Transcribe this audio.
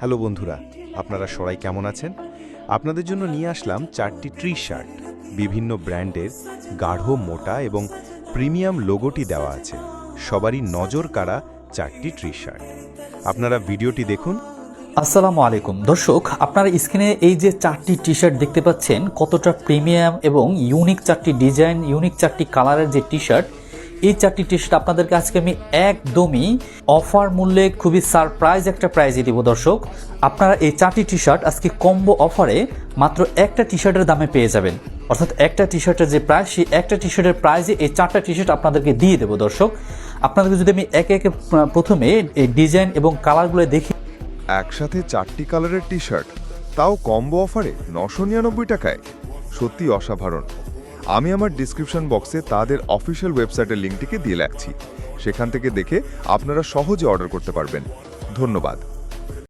Hello বন্ধুরা, আপনারা সবাই কেমন আছেন? আপনাদের জন্য নিয়ে আসলাম 4টি ট্রি শার্ট। বিভিন্ন ব্র্যান্ডের গাঢ় মোটা এবং প্রিমিয়াম লোগোটি দেওয়া আছে। সবারই নজর কাড়া 4টি ট্রি শার্ট। আপনারা ভিডিওটি দেখুন। আসসালামু আলাইকুম দর্শক, আপনারা স্ক্রিনে এই যে 4টি টি শার্ট দেখতে পাচ্ছেন, কতটা প্রিমিয়াম এবং ইউনিক 4টি ডিজাইন, ইউনিক 4টি কালারের যে টি শার্ট, এই 4টি টি শার্ট আপনাদেরকে আজকে আমি একদমই অফার মূল্যে খুবই সারপ্রাইজ একটা প্রাইজে দিব দর্শক। আপনারা এই 4টি টি শার্ট আজকে কম্বো অফারে মাত্র একটা টি শার্টের দামে পেয়ে যাবেন। অর্থাৎ একটা টি শার্টের যে প্রাইস, সেই একটা টি শার্টের প্রাইজে এই 4টা টি শার্ট আপনাদেরকে দিয়ে দেবো দর্শক। আপনাদেরকে যদি আমি একে একে প্রথমে এই ডিজাইন এবং কালারগুলো দেখি। একসাথে 4টি কালারের টি শার্ট, তাও কম্বো অফারে 999 টাকায়, সত্যি অসাধারণ। আমি আমার ডিসক্রিপশন বক্সে তাদের অফিসিয়াল ওয়েবসাইটের লিঙ্কটিকে দিয়ে রাখছি, সেখান থেকে দেখে আপনারা সহজে অর্ডার করতে পারবেন। ধন্যবাদ।